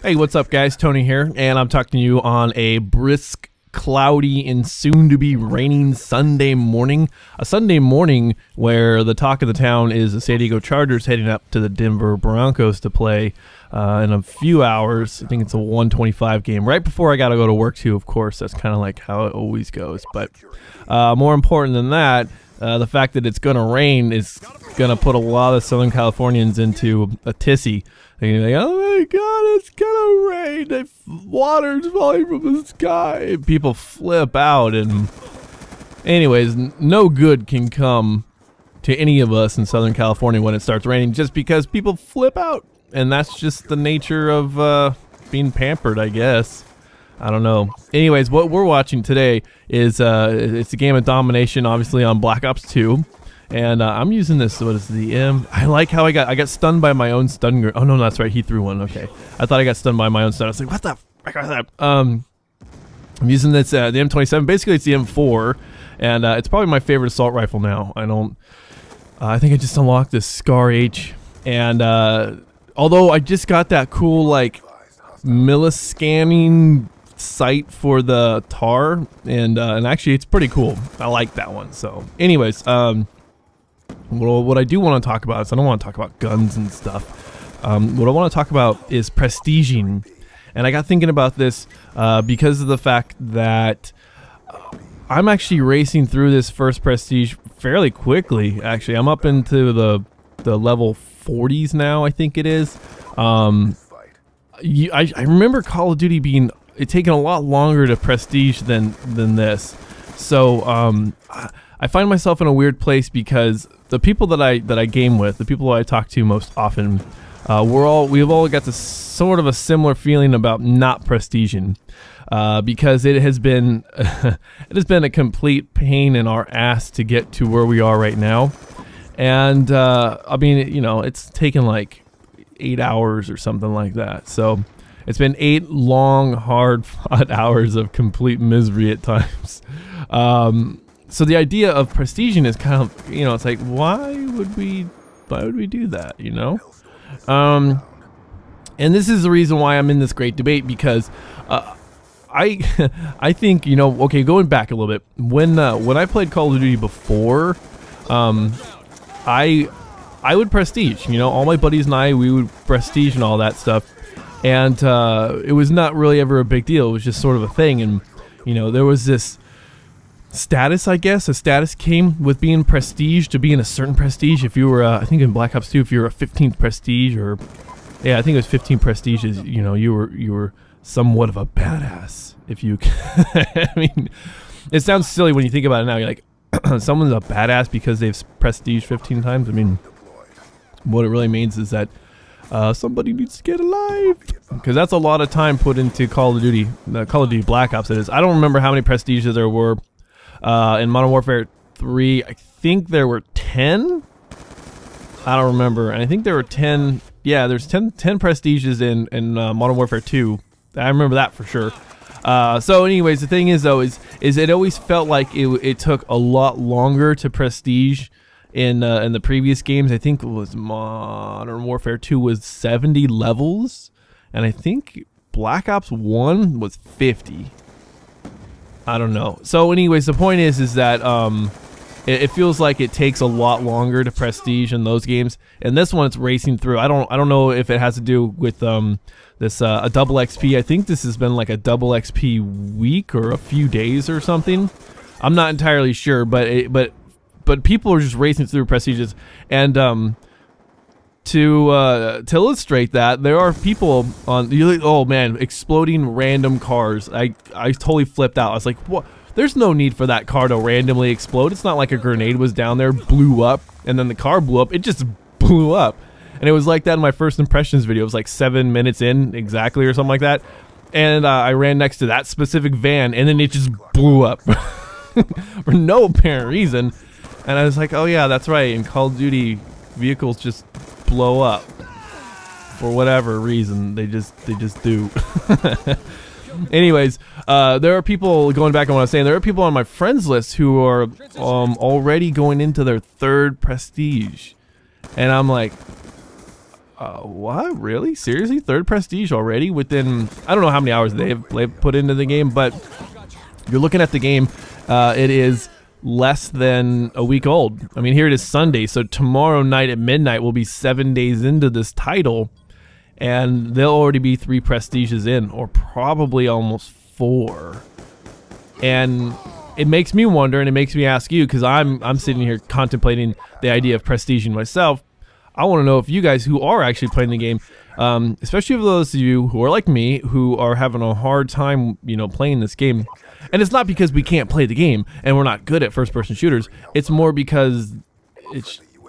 Hey, what's up guys? Tony here, and I'm talking to you on a brisk, cloudy, and soon-to-be raining Sunday morning. A Sunday morning where the talk of the town is the San Diego Chargers heading up to the Denver Broncos to play in a few hours. I think it's a 1:25 game, right before I gotta go to work too, of course. That's kind of like how it always goes. But more important than that, the fact that it's gonna rain is gonna put a lot of Southern Californians into a tizzy. They're like, oh my god, it's gonna rain, water's falling from the sky. People flip out, and anyways, no good can come to any of us in Southern California when it starts raining, just because people flip out, and that's just the nature of being pampered, I guess. I don't know. Anyways, what we're watching today is it's a game of domination, obviously, on Black Ops 2. And I'm using this, what is the M? I like how I got stunned by my own stun grenade. Oh no, that's right, he threw one, okay. I thought I got stunned by my own stun. I was like, what the frick was that? I'm using this, the M27, basically it's the M4, and it's probably my favorite assault rifle now. I think I just unlocked this Scar H, and although I just got that cool, like, milliscanning sight for the TAR, and actually it's pretty cool. I like that one. So anyways, what I do want to talk about is I don't want to talk about guns and stuff. What I want to talk about is prestiging, and I got thinking about this because of the fact that I'm actually racing through this first prestige fairly quickly. Actually, I'm up into the level 40s now, I think it is. I remember Call of Duty being taking a lot longer to prestige than this. So I find myself in a weird place because the people that I game with, the people I talk to most often, we've all got this sort of a similar feeling about not prestiging, because it has been a complete pain in our ass to get to where we are right now. And I mean, you know, it's taken like 8 hours or something like that. So it's been 8 long, hard-fought hours of complete misery at times. So the idea of prestiging is kind of, you know, it's like, why would we do that, you know? And this is the reason why I'm in this great debate, because I think, you know, okay, going back a little bit, when I played Call of Duty before, I would prestige, you know, all my buddies and we would prestige and all that stuff. And it was not really ever a big deal. It was just sort of a thing. And, you know, there was this status, I guess. A status came with being prestige, to be in a certain prestige. If you were, I think in Black Ops 2, if you were a 15th prestige, or, yeah, I think it was 15 prestige, is, you know, you were somewhat of a badass. If you, I mean, it sounds silly when you think about it now. You're like, someone's a badass because they've prestige 15 times. I mean, what it really means is that somebody needs to get alive, because that's a lot of time put into Call of Duty. Call of Duty Black Ops, it is. I don't remember how many prestiges there were in Modern Warfare 3. I think there were 10. I don't remember. And I think there were 10. Yeah, there's 10 prestiges in Modern Warfare 2. I remember that for sure. So anyways, the thing is though, is it always felt like it took a lot longer to prestige in the previous games. I think it was Modern Warfare 2 was 70 levels, and I think Black Ops 1 was 50. I don't know. So anyways, the point is that it feels like it takes a lot longer to prestige in those games. And this one, it's racing through. I don't know if it has to do with this a double XP. I think this has been like a double XP week or a few days or something. I'm not entirely sure, but people are just racing through prestiges, and to illustrate that, there are people on, oh man, exploding random cars. I totally flipped out. I was like, what? There's no need for that car to randomly explode. It's not like a grenade was down there, blew up, and then the car blew up. It just blew up. And it was like that in my first impressions video. It was like 7 minutes in exactly or something like that. And I ran next to that specific van, and then it just blew up for no apparent reason. And I was like, oh yeah, that's right. In Call of Duty, vehicles just blow up for whatever reason. They just do. Anyways, there are people, going back on what I was saying, there are people on my friends list who are already going into their 3rd prestige. And I'm like, What? Really? Seriously? 3rd prestige already within, I don't know how many hours they've put into the game, but you're looking at the game, it is less than a week old. I mean, here it is Sunday, so tomorrow night at midnight we'll be 7 days into this title, and they'll already be 3 prestiges in, or probably almost 4. And it makes me wonder, and it makes me ask you, because I'm sitting here contemplating the idea of prestiging myself. I want to know if you guys who are actually playing the game, especially for those of you who are like me, who are having a hard time, you know, playing this game. And it's not because we can't play the game and we're not good at first-person shooters. It's more because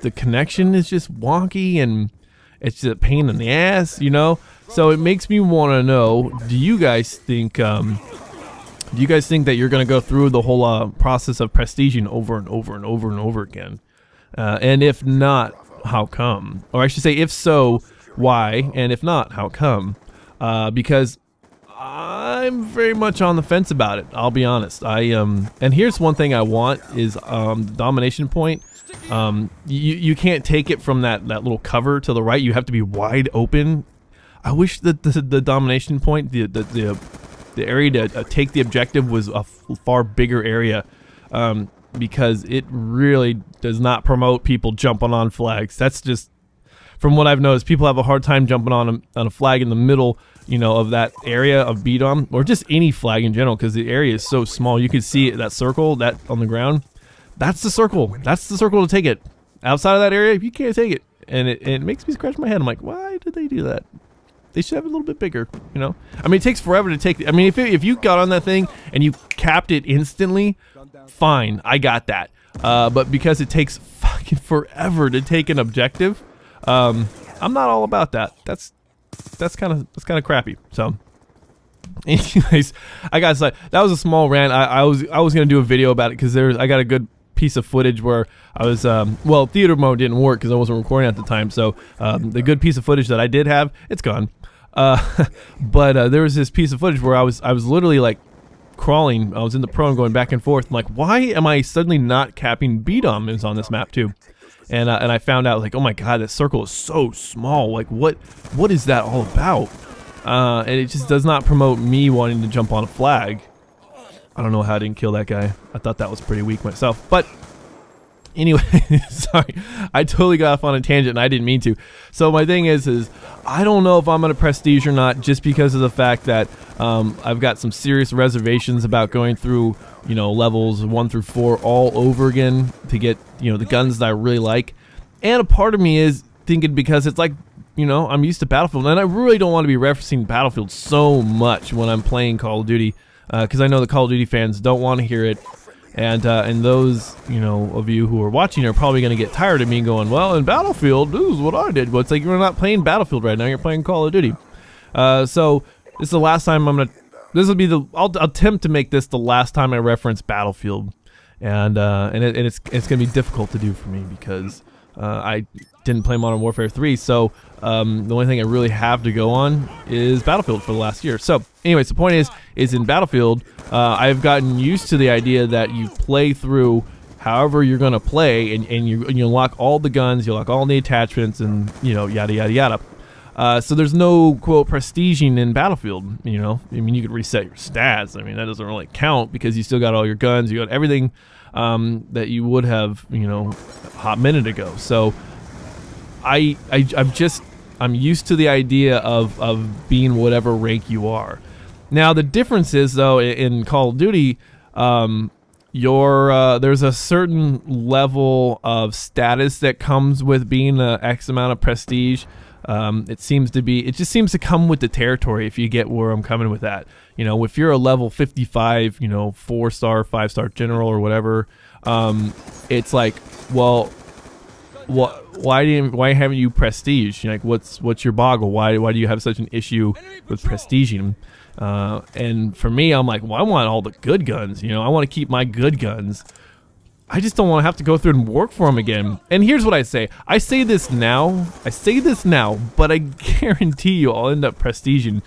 the connection is just wonky and it's just a pain in the ass, you know. So it makes me want to know: do you guys think that you're going to go through the whole process of prestiging over and over and over and over again? And if not, how come? Or I should say, if so, why? And if not, how come? Because I'm very much on the fence about it, I'll be honest. And here's one thing I want is the domination point. You can't take it from that little cover to the right. You have to be wide open. I wish that the domination point, the area to take the objective, was a far bigger area. Because it really does not promote people jumping on flags. That's just, from what I've noticed, people have a hard time jumping on a flag in the middle, you know, of that area of B-dom, or just any flag in general, because the area is so small. You can see it, that circle that on the ground. That's the circle. That's the circle to take it. Outside of that area, you can't take it, and it makes me scratch my head. I'm like, why did they do that? They should have it a little bit bigger, you know. I mean, it takes forever to take. I mean, if you got on that thing and you capped it instantly, fine, I got that. But because it takes fucking forever to take an objective, I'm not all about that. That's kind of crappy. So, anyways, I gotta say, that was a small rant. I was gonna do a video about it because I got a good piece of footage where I was well, theater mode didn't work because I wasn't recording at the time. So the good piece of footage that I did have, it's gone. But there was this piece of footage where I was literally like crawling. I was in the pro and going back and forth. I'm like, why am I suddenly not capping B-dom is on this map too? And I found out, like, oh my god, that circle is so small. Like, what is that all about? And it just does not promote me wanting to jump on a flag. I don't know how I didn't kill that guy. I thought that was pretty weak myself. But anyway, sorry, I totally got off on a tangent and I didn't mean to. So my thing is I don't know if I'm going to prestige or not, just because of the fact that I've got some serious reservations about going through, you know, levels 1 through 4 all over again to get, you know, the guns that I really like. And a part of me is thinking, because it's like, you know, I'm used to Battlefield, and I really don't want to be referencing Battlefield so much when I'm playing Call of Duty, because I know the Call of Duty fans don't want to hear it. And those, you know, of you who are watching are probably going to get tired of me going, well, in Battlefield, this is what I did. But it's like, you're not playing Battlefield right now, you're playing Call of Duty. So this is the last time I'll attempt to make this the last time I reference Battlefield. And it's going to be difficult to do for me because I didn't play Modern Warfare 3, so the only thing I really have to go on is Battlefield for the last year. So anyways, the point is in Battlefield, I've gotten used to the idea that you play through however you're going to play, and you unlock all the guns, you unlock all the attachments, and, you know, yada yada yada. So there's no, quote, prestiging in Battlefild, you know. I mean, you could reset your stats. I mean, that doesn't really count because you still got all your guns, you got everything that you would have, you know, a hot minute ago. So I'm used to the idea of being whatever rank you are. Now the difference is, though, in Call of Duty, there's a certain level of status that comes with being X amount of prestige. It just seems to come with the territory, if you get where I'm coming with that. You know, if you're a level 55, you know, 4-star, 5-star general or whatever, it's like, well, why haven't you prestige? Like, what's your boggle? Why do you have such an issue with prestiging? And for me, I'm like, well, I want all the good guns. You know, I want to keep my good guns. I just don't want to have to go through and work for them again. And here's what I say. I say this now, but I guarantee you I'll end up prestiging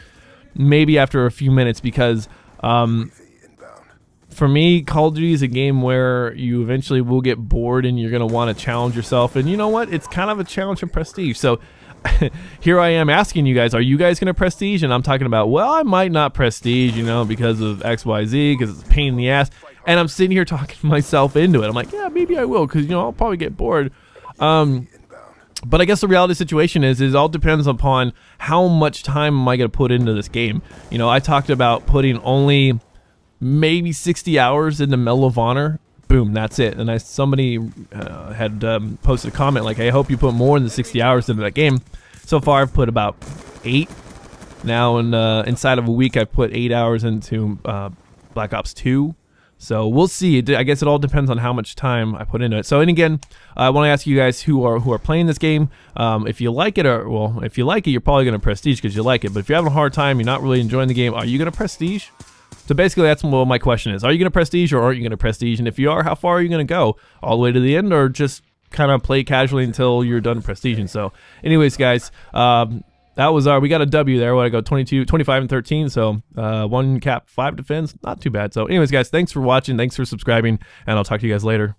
maybe after a few minutes, because for me, Call of Duty is a game where you eventually will get bored and you're going to want to challenge yourself. And you know what? It's kind of a challenge and prestige. So here I am asking you guys, are you guys going to prestige? And I'm talking about, well, I might not prestige, you know, because of XYZ, because it's a pain in the ass. And I'm sitting here talking myself into it. I'm like, yeah, maybe I will, because, you know, I'll probably get bored. But I guess the reality situation is it all depends upon how much time am I going to put into this game. You know, I talked about putting only maybe 60 hours into Medal of Honor. Boom, that's it. And somebody had posted a comment like, hey, I hope you put more than 60 hours into that game. So far, I've put about 8. Now, inside of a week, I've put 8 hours into Black Ops 2. So we'll see. I guess it all depends on how much time I put into it. So, and again, I want to ask you guys who are playing this game, if you like it, or well, if you like it, you're probably going to prestige because you like it. But if you're having a hard time, you're not really enjoying the game, are you going to prestige? So basically, that's what my question is. Are you going to prestige or aren't you going to prestige? And if you are, how far are you going to go? All the way to the end, or just kind of play casually until you're done prestiging? So anyways, guys, that was we got a W there. What I go 22, 25, and 13. So 1 cap, 5 defense. Not too bad. So anyways, guys, thanks for watching. Thanks for subscribing. And I'll talk to you guys later.